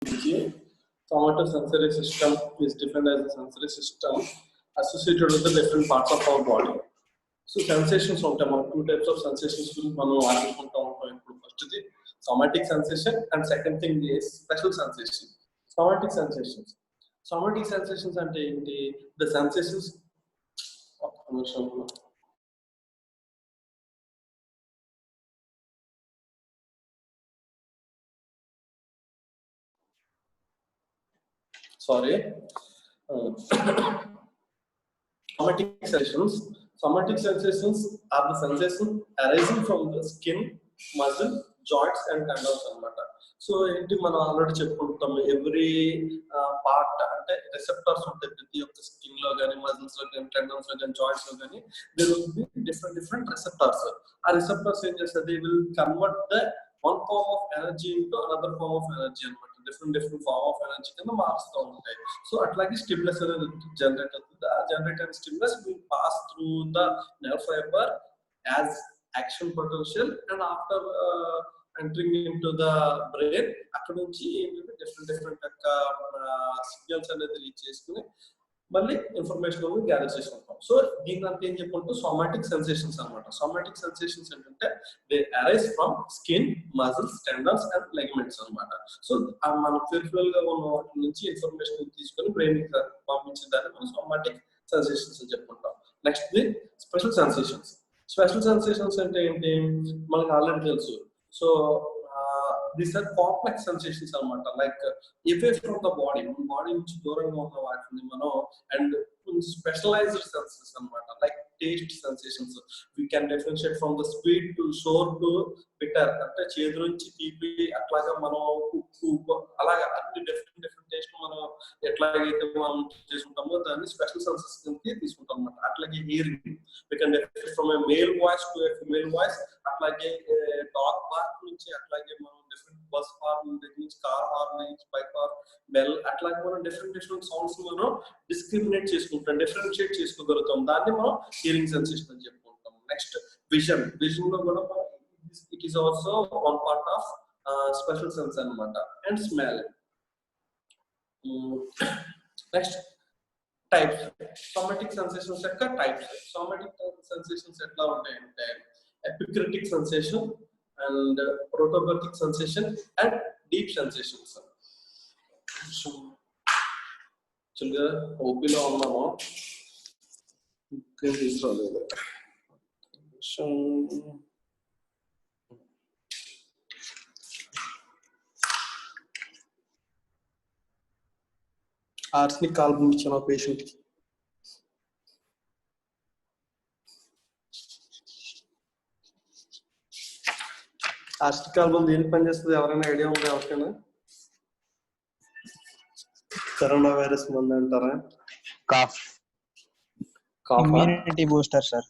Somatosensory system is defined as a sensory system associated with the different parts of our body. So sensations of two types of sensations first is somatic sensation and second thing is special sensation. Somatic sensations. Somatic sensations and the sensations Somatic sensations are the sensations arising from the skin, muscle, joints and tendons anamata. So ఏంటి మనం already చెప్పుకుంటాం every part అంటే receptors ఉంటాయి ప్రతి ఒక్క skin లో గానీ muscles లో గానీ టెండన్స్ లో గానీ జాయింట్స్ లో గానీ there will be different receptors. ఆ రిసెప్టర్స్ ఏం చేస్తాయి, they will convert the one form of energy into another form of energy anamata. Different form of energy కింద మారుస్తూ ఉంటాయి. సో అట్లాగే స్టిమ్యులస్ అనేది జనరేట్ అవుతుంది. ఆ జనరేట్ అయిన stimulus will pass through the nerve fiber as action potential and after entering into the brain అక్కడ నుంచి డిఫరెంట్ సిగ్నల్స్ అనేది రీచ్ చేసుకుని మళ్ళీ ఇన్ఫర్మేషన్ గ్యాదర్ చేసుకుంటాం. సో దీని అంతా ఏం చెప్పుకుంటూ సోమాటిక్ సెన్సేషన్స్ అనమాట. సోమాటిక్ సెన్సేషన్స్ ఏంటంటే they arise from skin, muscles, tendons and ligaments అనమాట. సో మన పెరిఫరల్ గా ఉన్న వాటి నుంచి ఇన్ఫర్మేషన్ తీసుకొని బ్రెయిన్ కి పంపించేదాన్ని మనం సోమాటిక్ సెన్సేషన్స్ అని చెప్పుకుంటాం. Next the special sensations. Special sensations అంటే ఏంటి మనకు ఆల్రెడీ తెలుసు. So these are complex sensations anamata, like away from the body నుంచి దూరంగా ఉన్న వాటిని మనం and specialized senses anamata, like taste sensations. We can differentiate from the sweet to sour to bitter, అంటే చేదు నుంచి తీపి అట్లాగా మనం ఉప్పు అలాగా అన్ని డిఫరెంట్ టేస్ట్ మనం ఎట్లాగైతే మనం చేసుకుంటామో దాన్ని స్పెషల్ సెన్సెస్ కిందకి తీసుకుంటాం అన్నమాట. అట్లాగే hearing, we can differentiate from a male voice to a female voice. అట్లాగే డాగ్ బార్క్ నుంచి అట్లాగే మనం డిఫరెంట్ బస్ హార్న్ నుంచి కార్ హార్న్ నుంచి బైక్ హార్న్ బెల్ అట్లాగే మనం డిఫరెంట్ సౌండ్స్ మనం డిస్క్రిమినేట్ చేసుకుంటాం, డిఫరెన్షియేట్ చేసుకోగలుగుతాం. దాన్ని మనం హియరింగ్ సెన్సేషన్ అని చెప్పుకుంటాం. Next vision. విజన్ లో కూడా it is also one part of special sense అన్నమాట. And smell. Next types. Somatic sensations యొక్క టైప్స్. సోమాటిక్ సెన్సేషన్స్ ఎట్లా ఉంటాయంటే epicritic sensation and protopathic sensation and deep sensations. చల్గా ఓపిలో ఉన్నాము తీసుకురాలేదు. ఆర్స్నిక్ కాల్ పంపించాను ఆ పేషెంట్ కి. ఆర్స్నిక్ ఆల్బమ్ దేనికి పనిచేస్తుంది ఎవరైనా ఐడియా ఉందా ఎవరికైనా? కరోనా వైరస్ మందు అంటారా? Immunity booster sir.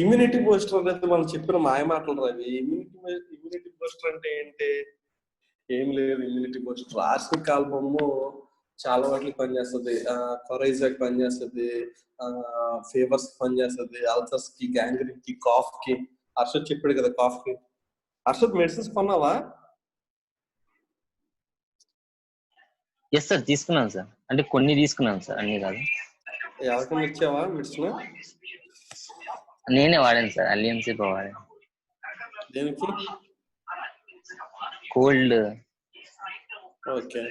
Immunity booster అనేది మనం చెప్పిన మాయ మాటలు రావి. ఇమ్యూనిటీ బూస్టర్ అంటే ఏంటి? ఏం లేదు. ఇమ్యూనిటీ బూస్టర్ ఆర్స్నిక్ ఆల్బమ్ చాలా వాటికి పనిచేస్తుంది. కొరైజాకి పనిచేస్తుంది, ఫీవర్స్ కి పనిచేస్తుంది, అల్సర్స్ కి, గ్యాంగ్రీన్ కి, కాఫ్ కి. హర్షద్ చెప్పాడు కదా కాఫ్ కి. హర్షద్ మెడిసిన్స్ కొన్నావా? ఎస్ సార్, తీసుకున్నాను సార్. అంటే కొన్ని తీసుకున్నాను సార్, అన్ని కాదు. ఎవరికైనా ఇచ్చావా మెడిసిన్? నేనే వాడాను సార్, అలియన్స్ వాడాను. దేనికి? కోల్డ్. ఓకే.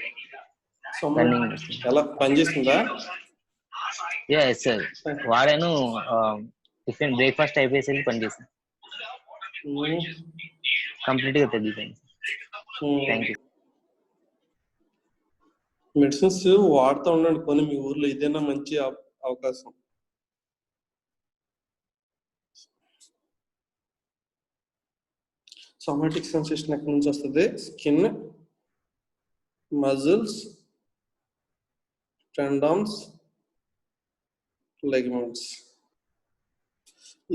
ఎలా పనిచేస్తుందా? ఎస్ సార్, వాడాను. టిఫిన్ బ్రేక్ఫాస్ట్ అయిపోయేసరికి పనిచేసింది, కంప్లీట్ గా తగ్గిపోయింది. Thank you. మెడిసిన్స్ వాడుతూ ఉండండి కొన్ని. మీ ఊర్లో ఇదేనా మంచి అవకాశం. సోమాటిక్ సెన్సేషన్ ఎక్కడి నుంచి వస్తుంది? Skin, muscles, tendons, ligaments.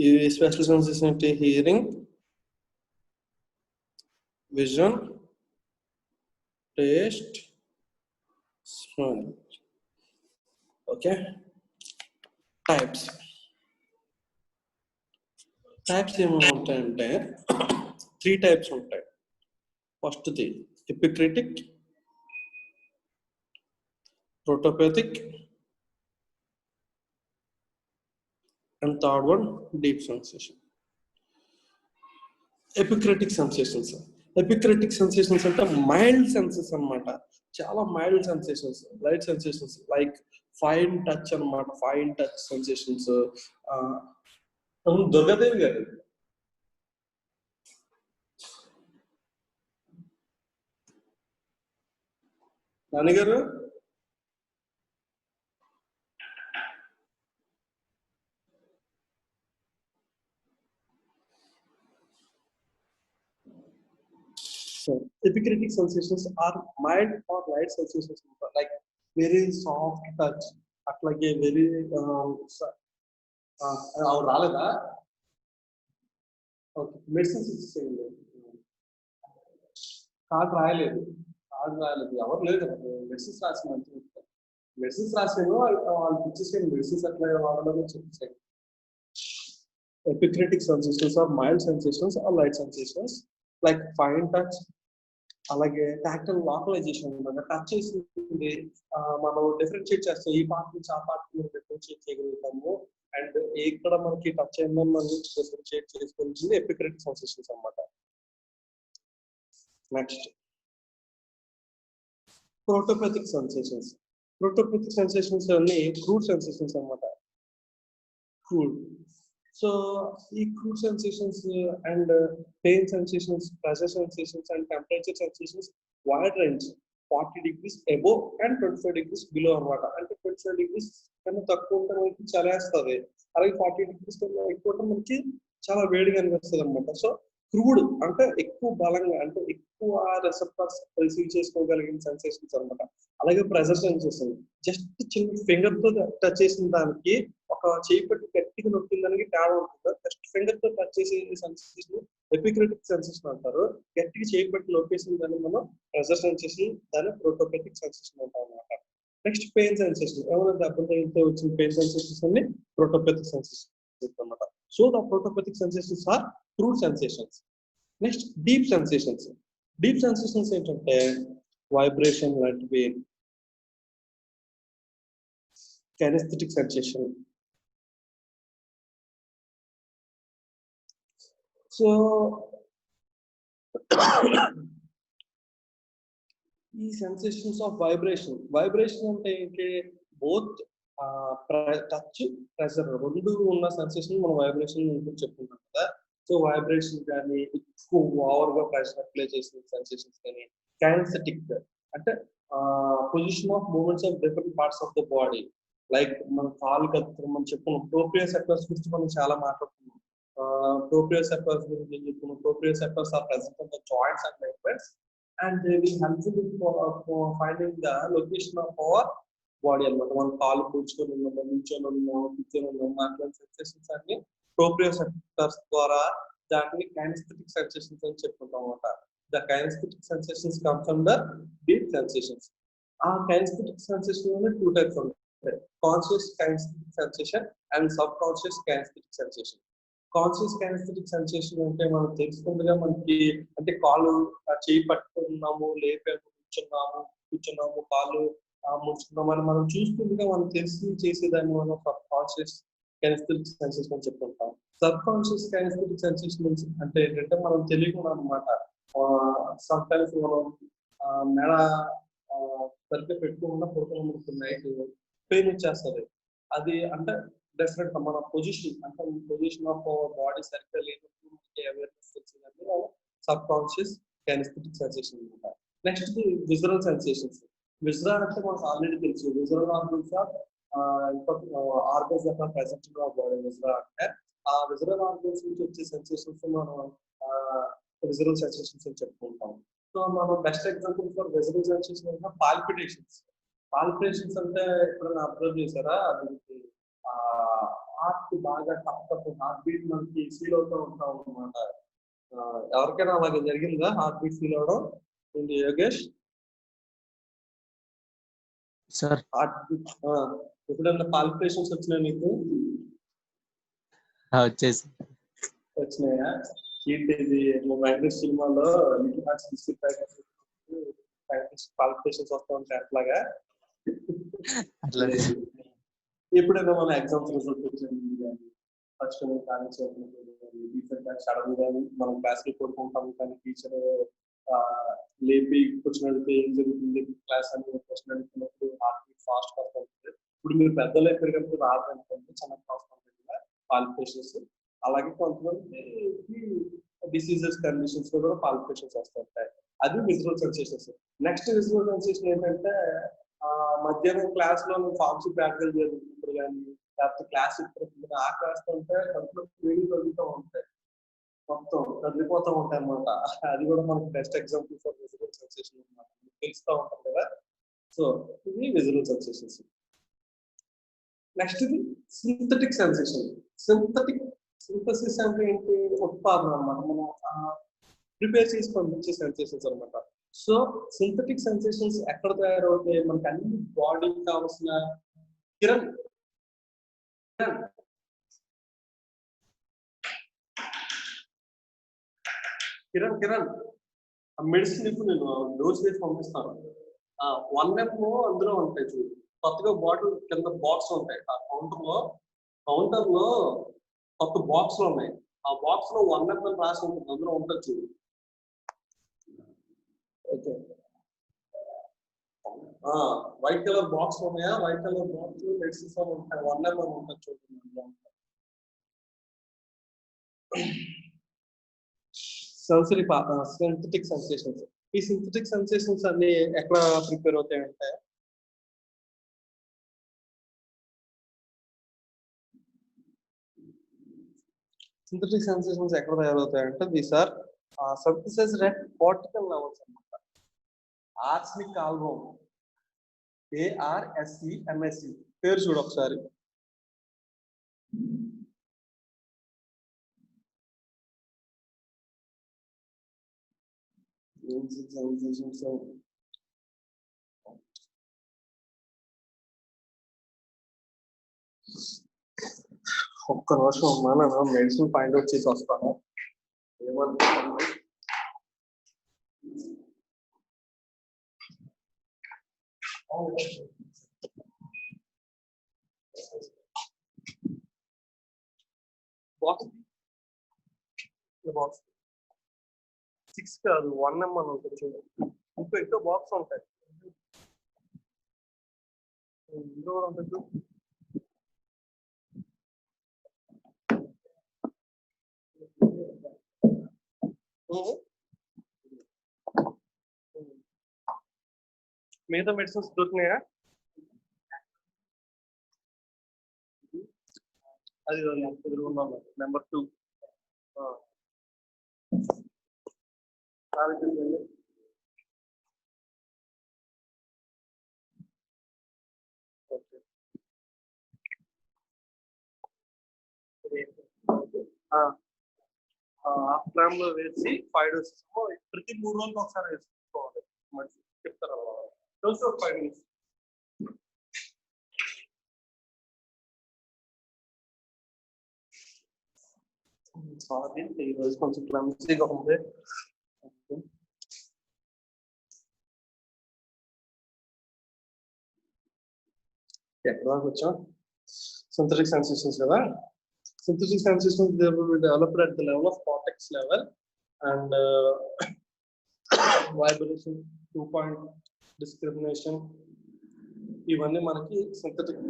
ఈ స్పెషల్ సెన్సేషన్ అంటే hearing, vision, taste, smell. Okay. Types. Types ఏమేమి ఉంటాయంటే 3 టైప్స్ ఉంటాయి. ఫస్ట్ది ఎపిక్రిటిక్, protopathic, and third one deep sensation. Epicretic sensations. Epicretic sensations అంటే మైల్డ్ సెన్సెస్ అన్నమాట, చాలా mild sensations, light sensations like fine touch అన్నమాట, ఫైన్ టచ్ సెన్సేషన్స్. దుర్గాదేవి గారు, నాన్నగారు, epicritic sensations are mild or light sensations, like very soft touch, అట్లాగే very రాలేదా? Okay, medicines ఇచ్చేయండి. Card రాయలేదు, ఎవరు లేదు, మెడిసిన్స్ రాసిన మెడిసిన్స్ రాసాను, వాళ్ళకి ఇచ్చేసేయండి. మెడిసిన్స్ అట్లా వాడడం చెప్పేసేయండి. Epicritic sensations are mild sensations or light sensations like fine touch, అలాగే టాక్టైల్ లోకలైజేషన్ అనమాట. టచ్ చేసింది మనం డిఫరెన్షియేట్ చేస్తాం, ఈ పార్ట్ నుంచి ఆ పార్ట్ డిఫరెన్షియేట్ చేయగలుగుతాము, అండ్ ఎక్కడ మనకి టచ్ అయిందో మనం డిఫరెన్షియేట్ చేసుకోవాల్సింది ఎపిక్రిటిక్ సెన్సేషన్స్ అనమాట. Next protopathic sensations. Protopathic sensations అన్ని క్రూడ్ సెన్సేషన్స్ అనమాట. క్రూడ్. సో ఈ crude sensations and pain sensations, pressure sensations and temperature sensations wide range 40 degrees above and 25 degrees below అనమాట. అంటే 25 degrees కన్నా తక్కువ ఉంటే మనకి చలేస్తుంది, అలాగే 40 degrees కన్నా ఎక్కువ ఉంటే మనకి చాలా వేడిగా అనిపిస్తుంది అనమాట. సో క్రూడ్ అంటే ఎక్కువ బలంగా, అంటే ఎక్కువ రెసెప్టర్స్ రిసీవ్ చేసుకోగలిగిన సెన్సేషన్స్ అనమాట. అలాగే ప్రెషర్ సెన్సేషన్, జస్ట్ చిన్న ఫింగర్ తో టచ్ చేసిన దానికి ఒక చేయి పట్టి గట్టిగా నొక్కిన దానికి తేడా ఉంటుంది. జస్ట్ ఫింగర్ తో టచ్ చేసే సెన్సేషన్ ఎపిక్రిటిక్ సెన్సేషన్ అంటారు. గట్టిగా చేయి పట్టి నొక్కేసిన దాన్ని మనం ప్రెషర్ సెన్సేషన్, దాన్ని ప్రోటోపథిక్ సెన్సేషన్ అంటాం అనమాట. నెక్స్ట్ పెయిన్ సెన్సేషన్, ఏమైనా దెబ్బతో వచ్చిన పెయిన్ సెన్సేషన్స్ అన్ని ప్రోటోపథిక్ సెన్సేషన్ అనమాట. So the protopathic sensations are crude sensations. Next deep sensations. Deep sensations ఏంటంటే వైబ్రేషన్ లాంటి పెయిన్, kinesthetic sensation. So ఈ సెన్సేషన్స్ ఆఫ్ వైబ్రేషన్ అంటే ఏంటి? బోత్ టచ్, ప్రెషర్ రెండు ఉన్న సెన్సేషన్ మనం వైబ్రేషన్ చెప్పుకుంటాం కదా. సో వైబ్రేషన్ కానీ, ఎక్కువ ఓవర్ గా ప్రెషర్ అప్లై చేసిన సెన్సేషన్స్ కానీ, kinesthetic అంటే position of movements of different parts of the body, like మన కాలు కత్తులు మనం చెప్పుకున్నాం. ప్రోప్రియోసెప్టర్స్ గురించి మనం చాలా మాట్లాడుతున్నాం. ప్రోప్రియోసెప్టర్స్ గురించి ఏం చెప్పుకున్నాం? Proprioceptors are present in the joints and ligaments and they will help for finding the location of our body అన్నమాట. మనం కాలు కూర్చొని ఉన్నాము, నిల్చొని ఉన్నాము, కూర్చొని ఉన్నాము, అట్లాంటి సెన్సేషన్స్ అన్ని ప్రోప్రియోసెప్టర్స్ ద్వారా దాటిని kinesthetic సెన్సేషన్స్ అని చెప్పుకుంటాం అన్నమాట. The kinesthetic sensations come from the deep sensations. ఆ kinesthetic sensation లోనే 2 types ఉంటాయి. Conscious kinesthetic sensation and subconscious kinesthetic sensation. Conscious kinesthetic sensation అంటే మనం తెలుసుకుంటగా మనకి అంటే కాలు చేయి పట్టుకున్నాము, లేపాము, కూర్చున్నాము, కాళ్ళు ముడుచుకున్నాము అని మనం చూస్తుండగా మనం తెలిసి చేసేదాన్ని మనం సబ్కాన్షియస్ kinesthetic sensation అని చెప్పుకుంటాం. సబ్కాన్షియస్ kinesthetic sensation అంటే ఏంటంటే మనం తెలియకుండా అనమాట. సమ్ టైమ్స్ మనం మెడ సరిగ్గా పెట్టుకోకుండా పడుకున్నప్పుడు నైట్ పెయిన్ వచ్చేస్తుంది. అది అంటే డిఫరెంట్ మన పొజిషన్, అంటే పొజిషన్ ఆఫ్ బాడీ సరిగ్గా లేనప్పుడు మనకి అవేర్నెస్ తెలిసిందంటే సబ్ కాన్షియస్ kinesthetic సెన్సేషన్ అనమాట. Next visual sensations. విజువల్ అంటే మనకు ఆల్రెడీ తెలుసు, visual organs organs are present in our body. Visual అంటే ఆ విజువల్ ఆర్గన్స్ నుంచి వచ్చే సెన్సేషన్స్ మనం విజువల్ సెన్సేషన్స్ అని చెప్పుకుంటాం. సో మనం best example for visual sensation అంటే పాల్పిటేషన్స్. పాల్పిటేషన్స్ అంటే ఎప్పుడైనా అబ్జర్వ్ చేశారా? హార్ట్ బాగా టప్ హార్ట్ బీట్ మనకి ఫీల్ అవుతూ ఉంటాం అనమాట. ఎవరికైనా అలాగే జరిగిందా హార్ట్ బీట్ ఫీల్ అవడం? ఏంటి యోగేష్? సార్ హార్ట్ బీట్ ఎప్పుడైనా పాల్పిటేషన్స్ వచ్చినాయి నీకు? వచ్చినాయా? ఏంటి ఇది వెంకటేష్ సినిమాలో little hearts biscuit packet qualifications వస్తూ ఉంటాయి అట్లాగా. అట్లా ఎప్పుడైనా మన ఎగ్జామ్స్ రిజల్ట్ వచ్చింది కానీ ఫస్ట్ కాలేజ్ టీచర్ సడన్ గా మనం క్లాస్ కి కొడుకుంటాం కానీ టీచర్ లేపి క్వశ్చన్ అడిగితే ఏం జరుగుతుంది క్లాస్ అని క్వశ్చన్ అడుగుతున్నప్పుడు ఫాస్ట్ వస్తూ ఉంటుంది. ఇప్పుడు మీరు పెద్దలు ఎక్కడికప్పుడు రాదనుకోండి చాలా ఫాస్ట్ ఉంటుంది కదా క్వాలిఫికేషన్స్. అలాగే కొంతమంది డిసీజెస్ కండిషన్స్ లో కూడా క్వాలిఫికేషన్స్ వస్తూ ఉంటాయి. అది visual sensations. Next visual sensation ఏంటంటే మధ్యాహ్నం క్లాస్ లో ఫార్మ్స్ ప్రాక్టికల్ జరుగుతున్నప్పుడు కానీ లేకపోతే క్లాస్ ఇప్పుడు ఆ క్లాస్ ఉంటే కడుపులో వేడి కలుగుతూ ఉంటాయి, మొత్తం కదిలిపోతూ ఉంటాయి అన్నమాట. అది కూడా మనకి best example for visual sensation అనమాట, తెలుస్తూ ఉంటాం కదా. సో ఇది విజువల్ సెన్సేషన్స్. నెక్స్ట్ ఇది సింథటిక్ సెన్సేషన్. సింథసిస్ అంటే ఏంటి? ఉత్పాదన అనమాట, మనం ప్రిపేర్ చేసి పంపించే సెన్సేషన్స్ అనమాట. సో సింథటిక్ సెన్సేషన్స్ ఎక్కడ తయారవుతాయి? మనకి అన్ని బాడీకి కావాల్సిన కిరణ్ కిరణ్ కిరణ్ మెడిసిన్ ఇప్పుడు నేను డోస్ వేసి పంపిస్తాను. 1 ml అందులో ఉంటాయి చూడు, కొత్తగా బాటిల్ కింద బాక్స్ ఉంటాయి. ఆ కౌంటర్ లో కొత్త బాక్స్ లో ఉన్నాయి. ఆ బాక్స్ లో 1 ml రాసి ఉంటుంది, అందులో ఉంటుంది చూడు. ఓకే, వైట్ కలర్ బాక్స్ ఉన్నాయా? వైట్ కలర్ బాక్స్ మెడిసిన్స్ ఉంటాయి, 1 ml ఉంటుంది చూడండి. Sensory synthetic sensations. ఈ సింథటిక్ సెన్సేషన్స్ అన్ని ఎక్కడ ప్రిపేర్ అవుతాయంటే సింథటిక్ సెన్సేషన్స్ ఎక్కడ తయారవుతాయంటే these are synthesized at cortical levels అన్నమాట. ఆర్స్నిక్ ఆల్బమ్, ARSEMSE పేరు చూడు ఒకసారి. ఒక్క నిమిషం అమ్మా, నేను మెడిసిన్ ఫైండ్ అవుట్ చేసి వస్తాను. ఏమనుకుంటున్నాను బాక్స్ 6 కాదు 1 ml ఉంటుంది చూడండి. ఇంకో బాక్స్ ఉంటాయి, ఇందులో కూడా ఉంటుంది. మిగతా మెడిసిన్స్ దొరికినాయా? అది ఎదురుగున్నాం నెంబర్ 2. హాఫ్ గ్రామ్ లో వేసి 5 డోసెస్ ప్రతి 3 రోజులకు ఒకసారి వేసుకోవాలి. మంచి చెప్తారు డోస్ 5 minutes. సారీ, ఈరోజు కొంచెం క్లమ్సీగా ఉంది. ఎక్కడ దాకా వచ్చాం? సింథటిక్ సెన్సేషన్స్ కదా. Synthetic sensations, they will be developed at the level of cortex level and vibration, 2-point discrimination. ఇవన్నీ మనకి సింథటిక్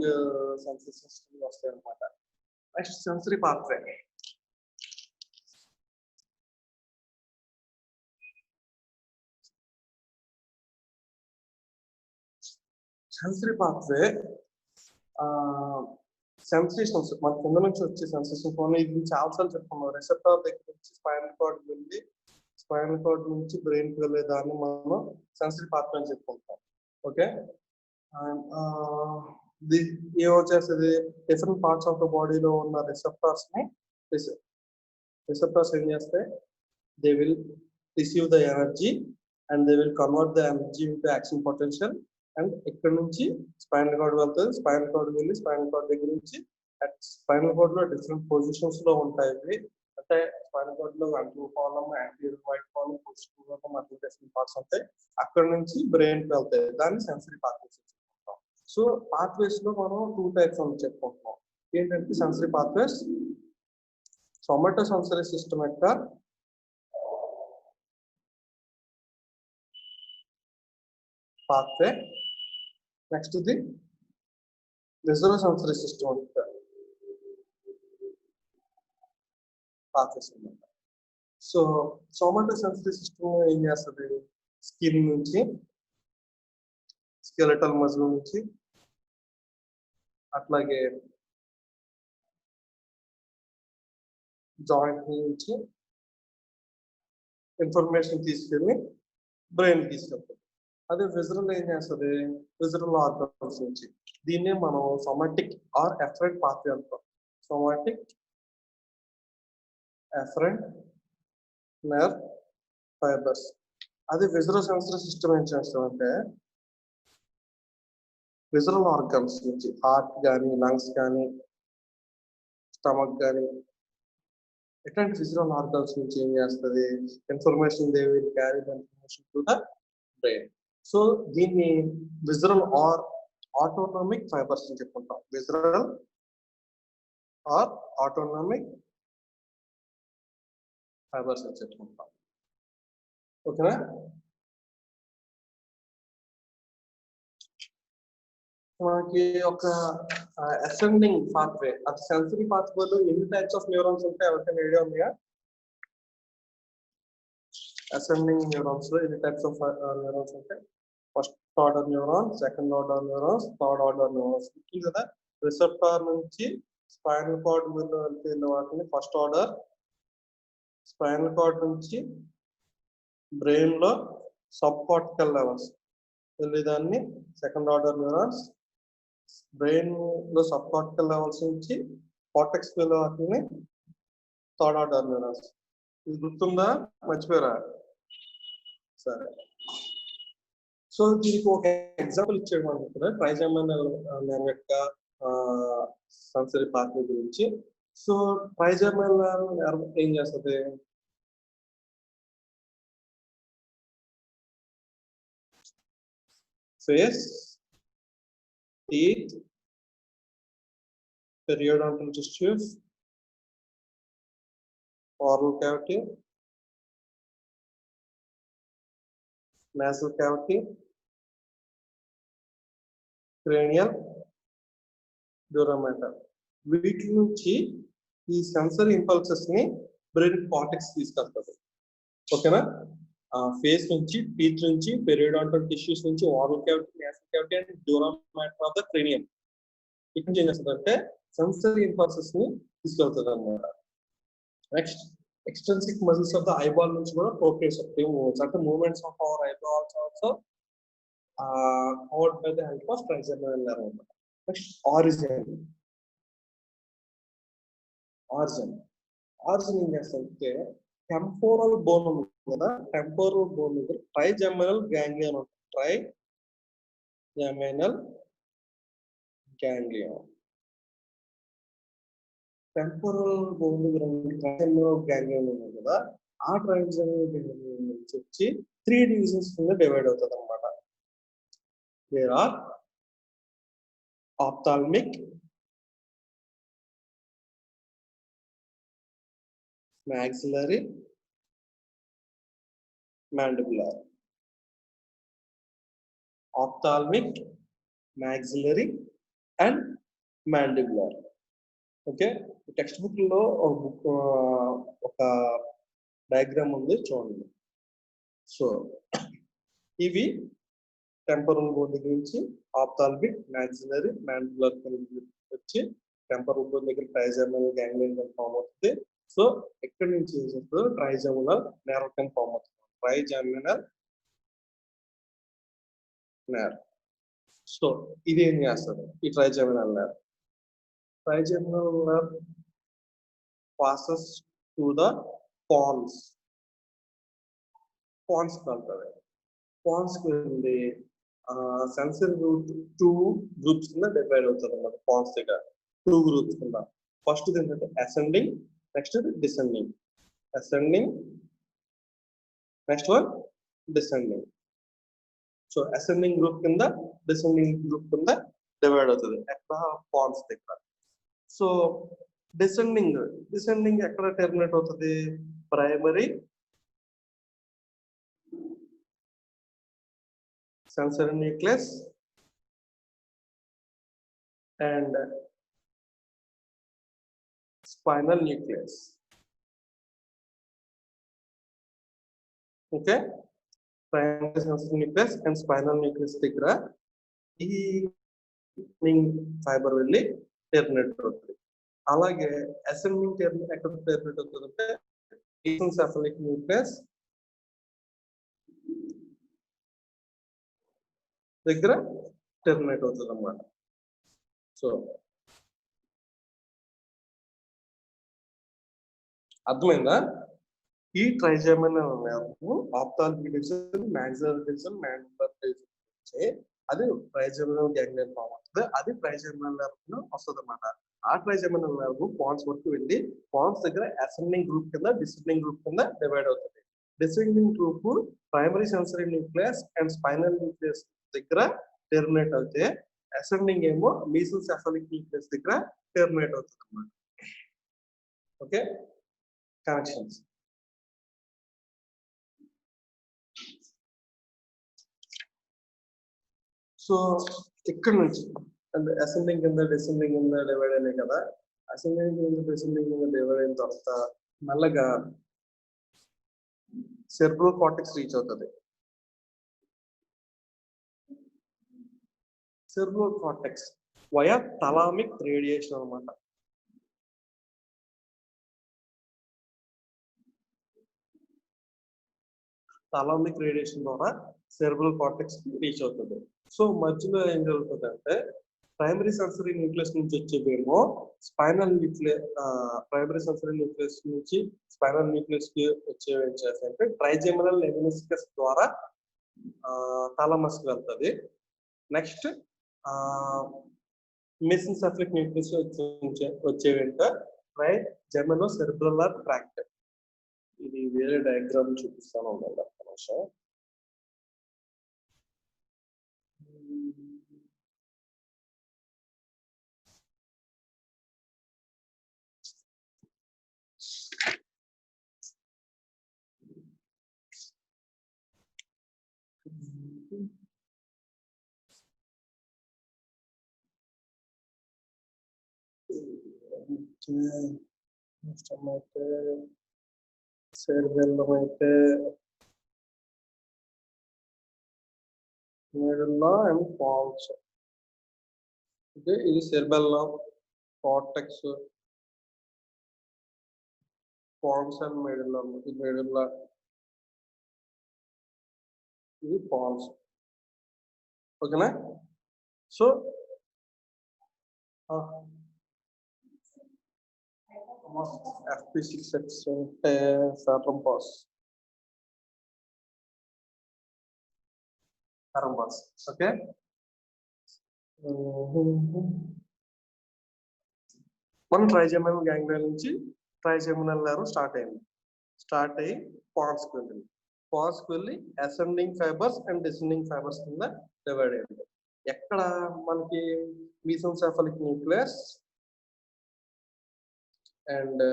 సెన్సేషన్స్ వస్తాయి అన్నమాట. Next sensory pathway. Sensory pathway sensations మన కింద నుంచి వచ్చే సెన్సేషన్స్ ఇది చాలాసార్లు చెప్పుకున్నాం. రిసెప్టార్ దగ్గర నుంచి స్పైనల్ కార్డ్ వెళ్ళి స్పైనల్ కార్డ్ నుంచి బ్రెయిన్ కి వెళ్ళే దాన్ని మనం సెన్సరీ పాత్వే అని చెప్పుకుంటాం. ఓకే, ఏమొచ్చేస్తుంది? డిఫరెంట్ పార్ట్స్ ఆఫ్ ద బాడీలో ఉన్న రిసెప్టార్స్ ఏం చేస్తాయి? They will receive the energy and they will convert the energy into action potential. And ఇక్కడ నుంచి స్పైనల్ కార్డ్ వెళ్తుంది, స్పైనల్ కార్డ్ వెళ్ళి స్పైనల్ కార్డ్ దగ్గర నుంచి స్పైనల్ కార్డ్ లో డిఫరెంట్ పొజిషన్స్ లో ఉంటాయి. అంటే స్పైనల్ కార్డ్ లో ventral column, anterior white column, posterior column, adjacent parts ఉంటాయి. అక్కడ నుంచి బ్రెయిన్ కి వెళ్తాయి. దాన్ని సెన్సరీ పాత్వేస్ చెప్పుకుంటాం. సో పాత్వేస్ లో మనం 2 టైప్స్ అని చెప్పుకుంటున్నాం. ఏంటంటే సెన్సరీ పాత్వేస్, సోమాటో సెన్సరీ సిస్టమ్ యొక్క pathway. Next to the visual sensory system pathways. So somatosensory system ఏం చేస్తుంది? స్కిన్ నుంచి, స్కెలెటల్ మజిల్ నుంచి, అట్లాగే జాయింట్ నుంచి ఇన్ఫర్మేషన్ తీసుకెళ్ళి బ్రెయిన్ తీసుకెళ్తుంది. అదే విజరల్ ఏం చేస్తుంది? విజరల్ ఆర్గన్స్ నుంచి. దీన్నే మనం సోమాటిక్ ఆర్ ఎఫరెంట్ పాత్వే అంటాం. Somatic efferent nerve fibres. అదే విజరల్ సెన్సరీ సిస్టమ్ ఏం చేస్తామంటే విజరల్ ఆర్గన్స్ నుంచి, హార్ట్ కానీ, లంగ్స్ కానీ, స్టమక్ కానీ, ఎట్లాంటి విజరల్ ఆర్గన్స్ నుంచి ఏం చేస్తుంది? Information they will carry the information to the brain. So దీన్ని విజరల్ ఆర్ ఆటోనామిక్ ఫైబర్స్ అని చెప్పుకుంటాం. విజరల్ ఆర్ ఆటోనామిక్ ఫైబర్స్ అని చెప్పుకుంటాం. ఓకేనా? మనకి ఒక అసెండింగ్ పాత్వే, అది సెన్సరీ పాత్వేలో ఎన్ని టైప్స్ ఆఫ్ న్యూరాన్స్ ఉంటాయి ఎవరికైనా ఐడియా ఉందా? అసెండింగ్ న్యూరాన్స్ లో ఎన్ని టైప్స్ ఆఫ్ న్యూరాన్స్ ఉంటాయి? First order neurons, second order neurons, third order neurons. ఇది కదా రిసెప్టార్ నుంచి స్పైనల్ కార్డ్ మీద వెళ్తున్న వాటిని ఫస్ట్ ఆర్డర్, స్పైనల్ కార్డ్ నుంచి బ్రెయిన్ లో సబ్ కార్టికల్ లెవెల్స్ వెళ్ళేదాన్ని సెకండ్ ఆర్డర్ న్యూరాన్స్, బ్రెయిన్ లో సబ్ కార్టికల్ లెవెల్స్ నుంచి కార్టెక్స్ వెళ్ళే వాటిని థర్డ్ ఆర్డర్ న్యూరాన్స్. ఇది గుర్తుందా? మర్చిపోయారా? సరే. సో దీనికి ఒక ఎగ్జాంపుల్ ఇచ్చాడు మనకి ఇక్కడ ట్రైజెమినల్ నర్వ్ యొక్క సెన్సరీ పాత్వే గురించి. సో ట్రైజెమినల్ నర్వ్ ఏం చేస్తుంది? Face, teeth, periodontal tissues, oral cavity, nasal cavity, cranial, dura mater. వీటి నుంచి ఈ సెన్సరీ ఇంపల్సెస్ ని బ్రెయిన్ కార్టెక్స్ తీసుకెళ్తుంది. ఓకేనా? ఫేస్ నుంచి, టీత్ నుంచి, పెరియోడాంటల్ టిష్యూస్ నుంచి, oral cavity, nasal cavity and dura mater of the cranium. ఇక్కడ ఏం చేస్తుంది అంటే సెన్సరీ ఇంపల్సెస్ ని తీసుకెళ్తుంది అన్నమాట. Next extrinsic muscles of the eyeball నుంచి కూడా ప్రోప్రియోసెప్టివ్ మూవ్మెంట్స్, అంటే movements of our eyeballs also powered by the help of trigeminal nerve అన్నమాట. Next origin. ఆరిజిన్ ఏం చేస్తుంటే టెంపోరల్ బోన్ ఉంది కదా, టెంపోరల్ బోన్ దగ్గర ట్రైజెమినల్ గ్యాంగ్లియన్ ఉంటుంది. ట్రైజెమినల్ గ్యాంగ్లియన్, టెంపోరల్ బోన్ దగ్గర ట్రైజెమినల్ గ్యాంగ్లియన్ ఉంది కదా, ఆ ట్రైజెమినల్ గ్యాంగ్లియన్ నుంచి వచ్చి 3 డివిజన్స్ కింద డివైడ్ అవుతుంది అనమాట. There are ophthalmic, maxillary, mandibular. Ophthalmic, maxillary and mandibular. Okay, textbook లో ఒక డయాగ్రామ్ ఉంది చూడండి. సో ఇవి టెంపరల్ బోన్ దగ్గర నుంచి ఆప్థాల్మిక్, maxillary, mandibular వచ్చి టెంపరల్ బోన్ దగ్గర ట్రైజెమినల్ గ్యాంగ్లియన్ ఫామ్ అవుతుంది. సో ఎక్కడి నుంచి ట్రైజెమినల్ నర్వ్ కింద ఫామ్ అవుతుంది. Trigeminal nerve. సో ఇది ఏం చేస్తుంది? ఈ trigeminal nerve passes to the pons. Pons వెళ్తుంది. Pons కి వెళ్ళి సెన్సరీ రూట్ 2 గ్రూప్స్ కింద డివైడ్ అవుతుంది అన్నమాట. పాన్స్ దగ్గర 2 గ్రూప్స్ కింద. ఫస్ట్ ఏంటంటే ascending, next descending, ascending, next one descending. So ascending group కింద డిసెండింగ్ గ్రూప్ కింద డివైడ్ అవుతుంది ఎక్కడ పాన్స్ దగ్గర. సో డిసెండింగ్ ఎక్కడ టెర్మినేట్ అవుతుంది? Primary sensory nucleus and spinal nucleus. Okay, primary sensory nucleus and spinal nucleus దగ్గర ఈ ఫైబర్ వెళ్ళి టెర్మినేట్ అవుతుంది. అలాగే అసెండింగ్ ఎక్కడ టెర్మినేట్ అవుతుంది అంటే ఈసెన్సెఫలిక్ న్యూక్లియస్ దగ్గర టెర్మినేట్ అవుతుంది అన్నమాట. సో అర్థమైందా? ఈ trigeminal nerve ophthalmic division, maxillary division, mandibular division వచ్చి అది ట్రైజెమినల్ గ్యాంగ్లియన్ ఫామ్ అవుతుంది. అది ట్రైజెమినల్ నెర్వ్ వస్తుంది అన్నమాట. ఆ ట్రైజెమినల్ నెర్వ్ పాన్స్ వరకు వెళ్ళి పాన్స్ దగ్గర అసెండింగ్ గ్రూప్ కింద డిసెండింగ్ గ్రూప్ కింద డివైడ్ అవుతుంది. Descending group primary sensory nucleus and spinal nucleus దగ్గర టెర్మినేట్ అవుతే అసెండింగ్ ఏమో మీసోసెఫలిక్ న్యూక్లియస్ దగ్గర టెర్మినేట్ అవుతుంది అన్నమాట. Okay, connections. సో ఇక్కడ నుంచి అంటే అసెండింగ్ కింద డిసెండింగ్ కింద డివైడ్ అయినాయి కదా. అసెండింగ్ కింద డిసెండింగ్ కింద డివైడ్ అయిన తర్వాత మెల్లగా సెర్బ్రల్ కార్టెక్స్ రీచ్ అవుతుంది. Cerebral cortex via thalamic radiation అన్నమాట. థలామిక్ రేడియేషన్ ద్వారా సెర్బ్రల్ కార్టెక్స్ రీచ్ అవుతుంది. సో మధ్యలో ఏం జరుగుతుంది అంటే ప్రైమరీ సెన్సరీ న్యూక్లియస్ నుంచి వచ్చేవేమో spinal nucleus, primary sensory nucleus నుంచి స్పైనల్ న్యూక్లియస్ కి వచ్చేవి ఏం చేస్తాయంటే ట్రైజెమినల్ లెమినిస్కస్ ద్వారా థాలమస్ కి వెళ్తుంది. నెక్స్ట్ మెసెన్సెఫలిక్ న్యూక్లియస్ వచ్చేవేంట ట్రైజెమినో సెరిబ్రల్ ట్రాక్ట్. ఇది వేరే డయాగ్రామ్ చూపిస్తాను ఉండాలి ఒక్క నిమిషం. అయితే సెరిబెల్లం అయితే మెడుల్లా అండ్ పాల్స్. ఓకే, ఇది cerebellum, cortex, pons and medulla. ఇది మెడుల్లా, ఇది పాల్స్. ఓకేనా? సో FP6 అంటే ఫారం పాస్. ఓకే, మన ట్రైజెమినల్ గ్యాంగ్లియా నుంచి ట్రైజెమినల్ నెర్వ్ స్టార్ట్ అయ్యి పాన్స్ కి వెళ్ళింది. పాన్స్ కి వెళ్ళి ascending fibres and descending fibres కింద డివైడ్ అయింది. ఎక్కడ మనకి mesencephalic nucleus and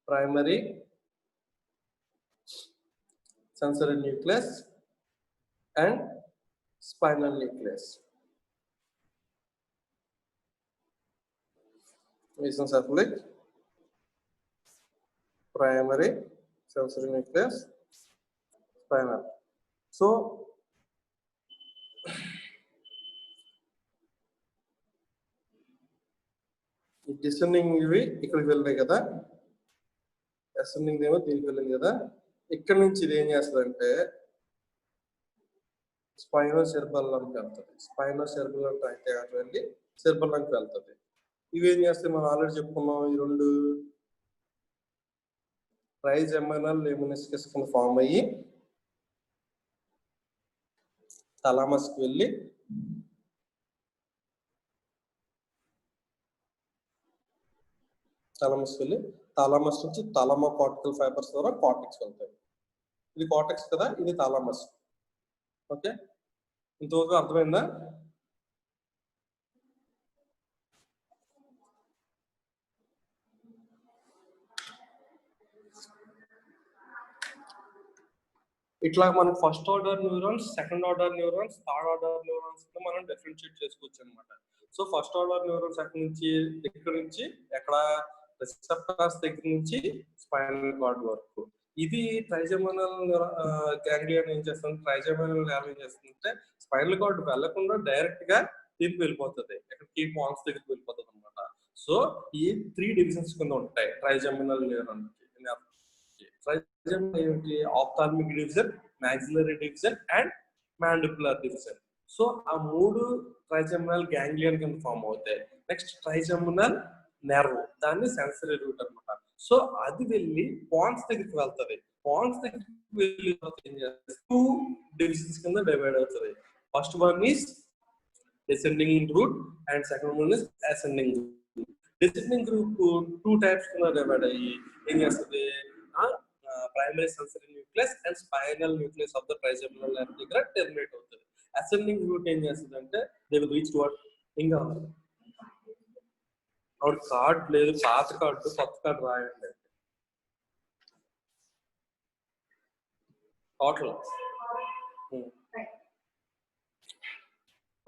primary sensory nucleus and spinal nucleus. Mesencephalic, primary sensory nucleus, spinal. So descending ఇవి ఇక్కడికి వెళ్ళాయి కదా, అసెండింగ్ ఏమో దీనికి వెళ్ళింది కదా. ఇక్కడ నుంచి ఇది ఏం చేస్తుందంటే స్పైనో సెరిబెల్లంకి వెళ్తుంది. స్పైనో సెరిబెల్లం ట్రాక్ట్ వెళ్ళి సెరిబెల్లంకి వెళ్తుంది. ఇవి ఏం చేస్తే మనం ఆల్రెడీ చెప్పుకున్నాం, ఈ రెండు ట్రైజెమినల్ లెమినిస్కస్ కింద ఫామ్ అయ్యి థాలమస్ కి వెళ్ళి థాలమస్ నుంచి థాలమో కార్టికల్ ఫైబర్స్ ద్వారా కార్టెక్స్ వెళ్తాయి. ఇది కార్టెక్స్ కదా, ఇది థాలమస్. ఓకే, ఇంతవరకు అర్థమైందా? ఇట్లా మనకు first order neurons, second order neurons, third order neurons మనం డిఫరెన్షియేట్ చేసుకోవచ్చు అనమాట. సో ఫస్ట్ ఆర్డర్ న్యూరాన్స్ ఎక్కడి నుంచి, ఇక్కడ నుంచి ఎక్కడ రిసెప్టార్స్ దగ్గర నుంచి స్పైనల్ కార్డ్ వరకు. ఇది ట్రైజెమినల్ గ్యాంగ్లియన్ ఏం చేస్తుంది, ట్రైజెమినల్ nerve ఏం చేస్తుందంటే స్పైనల్ కార్డ్ వెళ్లకుండా డైరెక్ట్ గా దీనికి వెళ్ళిపోతుంది, ఎక్కడికి పాన్స్ దగ్గరికి వెళ్ళిపోతుంది అనమాట. సో ఈ 3 డివిజన్స్ కింద ఉంటాయి ట్రైజెమినల్ న్యూరాన్. ట్రైజెమినల్ ఏంటి, ophthalmic division, maxillary division and mandibular division. So ఆ 3 ట్రైజెమినల్ గ్యాంగ్లియన్ కింద ఫామ్ అవుతాయి. నెక్స్ట్ ట్రైజెమినల్ నెర్వ్, దాన్ని సెన్సరీ రూట్ అనమాట. సో అది వెళ్ళి పాన్స్ దగ్గరికి వెళ్తుంది. పాన్స్ దగ్గరికి వెళ్ళి 2 డివిజన్స్ కింద డివైడ్ అవుతుంది. First one is descending root and second one is ascending root. Descending root 2 types కింద డివైడ్ అయ్యి ఏం చేస్తుంది, primary sensory nucleus and spinal nucleus of the trigeminal nerve దగ్గర టెర్మినేట్ అవుతుంది. అసెండింగ్ రూట్ ఏం చేస్తుంది అంటే దే విల్ రీచ్ టువర్డ్, ఇంకా ఆవిడ కార్డ్ లేదు, పాత కార్డు కొత్త కార్డు రాయండి టోటల్.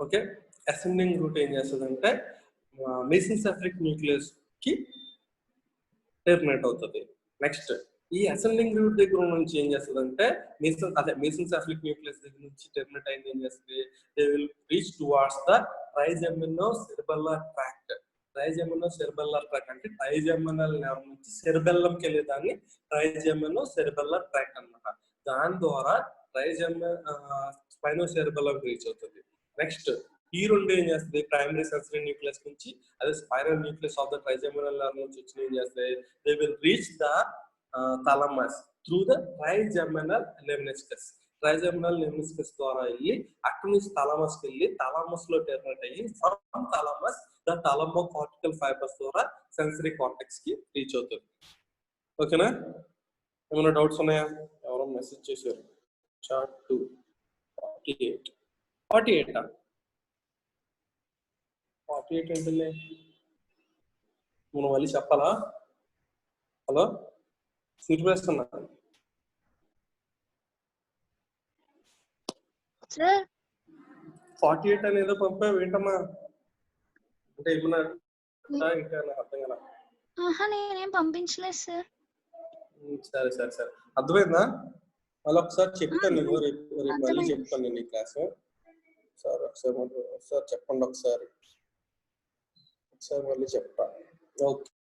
ఓకే, అసెండింగ్ రూట్ ఏం చేస్తుంది అంటే మెసెన్సెఫ్రిక్ న్యూక్లియస్ కి టెర్మినేట్ అవుతుంది. నెక్స్ట్ ఈ అసెండింగ్ రూట్ దగ్గర నుంచి ఏం చేస్తుంది అంటే మెసెన్సెఫ్రిక్ న్యూక్లియస్ దగ్గర నుంచి టెర్మినేట్ అయింది ఏం చేస్తుంది, they will reach towards the trigemino cerebellar tract. Trigemino cerebellar tract అంటే ట్రైజెమినల్ నెర్వ్ నుంచి సెరిబెల్లంకి వెళ్ళేదాన్ని ట్రైజెమినో సెరిబెల్లర్ ట్రాక్ట్ అన్నమాట. దాని ద్వారా స్పైనో సెరిబెల్లం రీచ్ అవుతుంది. నెక్స్ట్ ఈ 2 ఏం చేస్తుంది, ప్రైమరీ సెన్సరీ న్యూక్లియస్ నుంచి అదే spinal nucleus of the trigeminal nerve నుంచి వచ్చి ఏం చేస్తాయి, they will reach the thalamus through the trigeminal lemniscus. Trigeminal lemniscus ద్వారా వెళ్ళి అక్కడి నుంచి థాలమస్ కి వెళ్ళి థాలమస్ లో టెర్మినేట్ అయ్యి from thalamus the thalamo cortical fibres ద్వారా సెన్సరీ కార్టెక్స్ కి రీచ్ అవుతుంది. ఓకేనా, ఏమైనా డౌట్స్ ఉన్నాయా? ఎవరో మెసేజ్ చేశారు చాట్ 2 48 ఏంటంటే మనం మళ్ళీ చెప్పాలా? హలో సిరివేస్తున్నా 48 అనేదో పంపావు ఏంటమ్మా, అంటే ఏమన్నా ఇంకా అర్థం కదా? నేనేం పంపించలేదు సార్. సరే సరే సరే, అర్థమైందా? మళ్ళీ ఒకసారి చెప్తాను నేను, రేపు మళ్ళీ చెప్తాను నేను ఈ క్లాస్. సార్ ఒకసారి చెప్పండి, ఒకసారి మళ్ళీ చెప్తా. ఓకే,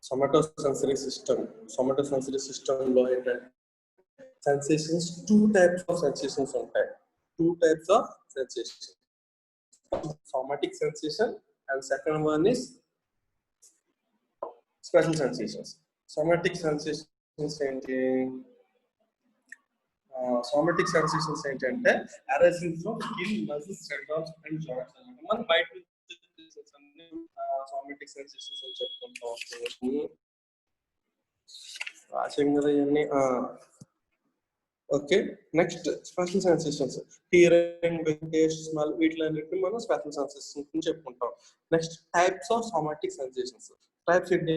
సొమాటోసెన్సరీ సిస్టమ్ లో ఏంటంటే సెన్సేషన్స్ 2 టైప్స్ ఆఫ్ సెన్సేషన్స్ ఉంటాయి. 2 types of sensation, somatic sensation and second one is special sensations. Somatic sensations ఏంటంటే arising from skin, muscles, tendons and joints అన్నమాట. మనం బయట somatic sensations అని చెప్పుకుంటాం. రాసింగ్ కదా ఇవన్నీ. Okay, next special sensations, hearing, taste, smell, వీటిలన్నిటిని మనం స్పెషల్ సెన్సేషన్స్ చెప్పుకుంటాం. Next types of somatic sensations. Types ఏంటి,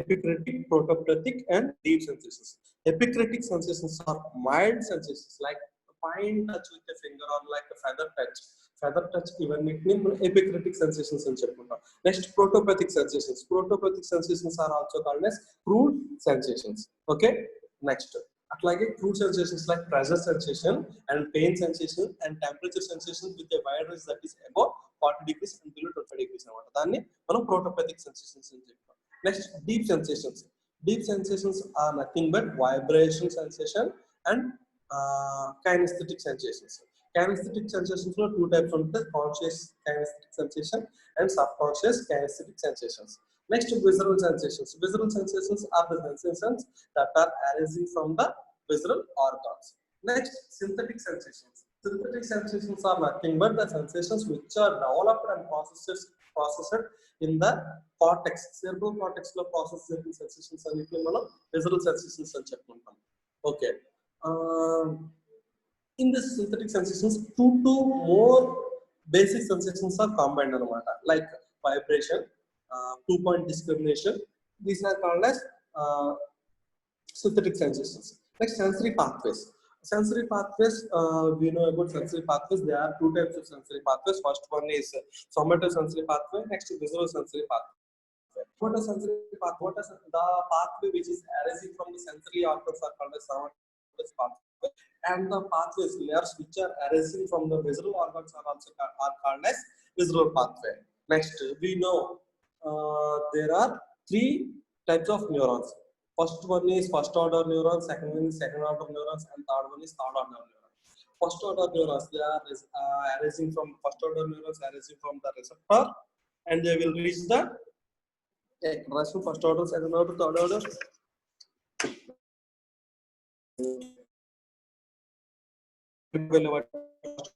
epicritic, protopathic and deep sensations. Epicritic sensations are mild sensations like fine touch with a finger or like feather touch ఇవన్నిటిని మనం epicritic sensations అని చెప్పుకుంటాం. Next protopathic sensations are also called as crude sensations. Okay, next అట్లాగే crude sensations like pressure sensation and pain sensation and temperature sensation with a wide range that is above 40 degrees and below 25 degrees అన్నమాట. దాన్ని మనం ప్రోటోప్రతిక్ sensations అని చెప్తాం. Next deep sensations are nothing but vibration sensation and kinesthetic sensations. Kinesthetic sensations లో 2 types ఉంటాయి, conscious kinesthetic sensation and subconscious kinesthetic sensations. Next, visceral sensations. Visceral sensations are the sensations that are arising from the visceral organs. Next, synthetic sensations. Synthetic sensations are nothing but the sensations which are developed and processed in the cortex, cerebral cortex lo process certain sensations anitni manam visceral sensations ani cheppuntam. Okay. In this synthetic sensations, 2 to more basic sensations are combined anamata, like vibration, 2-point discrimination. These are called as synthetic sensations. Next, sensory pathways. Sensory pathways, we know about sensory pathways. There are 2 types of sensory pathways. First one is somatosensory pathway. Next, visual sensory pathway. What is sensory pathway? What is the pathway which is arising from the sensory organs are called as somatosensory pathway, and the pathways layers which are arising from the visual organs are also called as visual pathway. Next, we know there are 3 types of neurons. First one is first order neurons, second one is second order neurons, and third one is third order neurons. First order neurons, they are arising from first order neurons arising from the receptor, and they will reach the first order, second order, third order.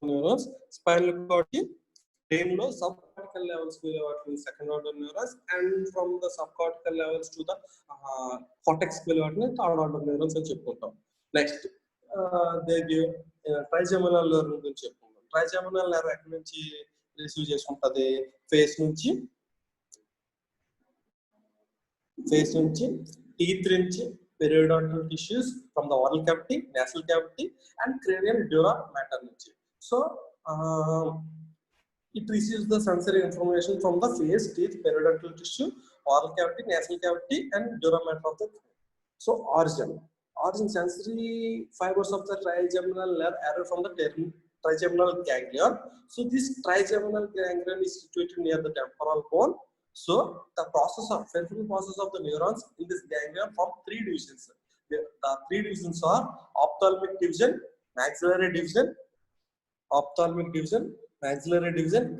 Neurons, spinal cord, brain lo subcortical levels వెళ్ళేవాటిని second order neurons, and from the subcortical levels to the cortex వెళ్ళేవాటిని third order neurons అని చెప్పుకుంటాం. Next, they give trigeminal nerve గురించి చెప్పుకుంటాం. Trigeminal nerve ఎక్కడి నుంచి receive చేసుకుంటది? Face నుంచి teeth నుంచి, periodontal tissues from the oral cavity, nasal cavity, and cranial dura mater నుంచి. So it receives the sensory information from the face, teeth, periodontal tissue, oral cavity, nasal cavity, and dura mater of the cranium. So origin sensory fibers of the trigeminal nerve arrive from the trigeminal ganglion. So this trigeminal ganglion is situated near the temporal bone. So the sensory process of the neurons in this ganglion form 3 divisions. The 3 divisions are ophthalmic division, maxillary division,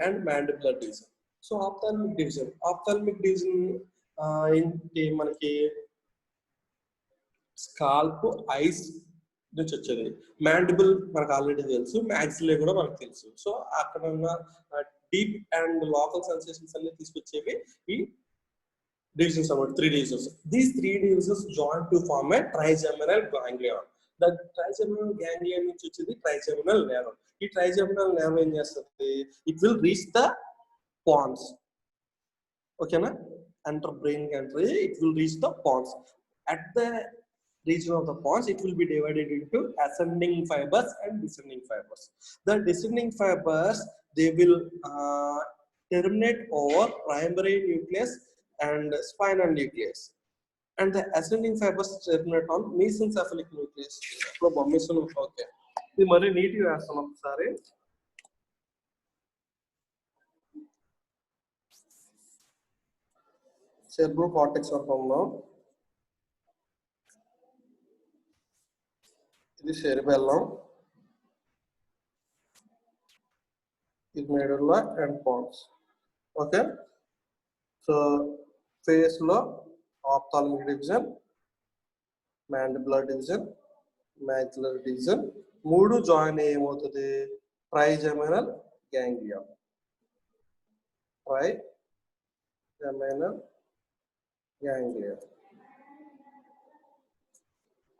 and mandibular division. So ophthalmic division in manaki scalp, eyes నుంచి వచ్చేది. Mandible మనకు already తెలుసు, maxillary కూడా మనకు తెలుసు. So అక్కడ ఉన్న deep and local sensations అన్ని తీసుకొచ్చేవి ఈ divisions about 3 divisions. These 3 divisions join to form a trigeminal ganglion. The trigeminal ganglion నుంచి వచ్చేది trigeminal nerve. ఈ trigeminal nerve ఏం చేస్తుంది? It will reach the pons. Okay na? Enter brain gantry, it will reach the pons. At the region of the pons, it will be divided into ascending fibers and descending fibers. The descending fibers, they will terminate over primary nucleus and spinal nucleus, and the ascending fibers terminate on mesencephalic nucleus. Okay, ఇది మరి నీట్గా వేస్తాను ఒకసారి. cerebral cortex అనుకుందాం. ఇది cerebellum, ఇది medulla and pons. Okay, so face లో ophthalmic division, mandibular division, maxillary division, 3 join ఏమవుతుంది? trigeminal ganglion.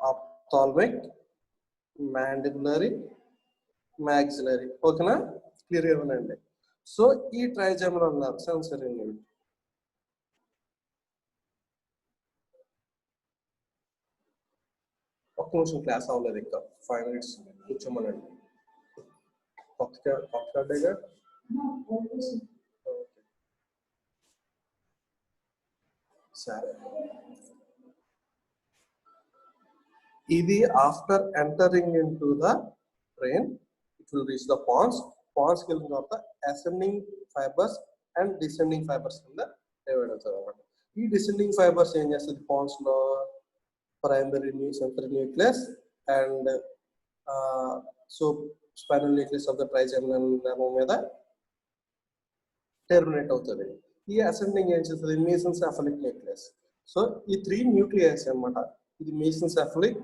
Ophthalmic, mandibulary, maxillary. ఓకేనా? క్లియర్ గా ఉండండి. సో ఈ ట్రైజెమినల్ నర్వ్ సెన్సరీ యూనిట్ ఒక్క నిమిషం క్లాస్ అవ్వలేదు, ఇంకా 5 minutes కూర్చోమనండి. కొత్తగా సరే. ఇది after entering in to the brain, it will reach the pons. Pons కి వెళ్ళిన తర్వాత ascending fibers and descending fibers కింద డివైడ్ అవుతుంది అన్నమాట. ఈ డిసెండింగ్ ఫైబర్స్ ఏం చేస్తుంది? pons లో primary sensory nucleus and so spinal nucleus of the trigeminal nerve మీద టెర్మినేట్ అవుతుంది. ఈ అసెండింగ్ ఏం చేస్తుంది, మీసెన్సెఫలిక్ న్యూక్లియస్. సో ఈ 3 న్యూక్లియస్ అన్నమాట. ఇది మీసెన్సెఫలిక్,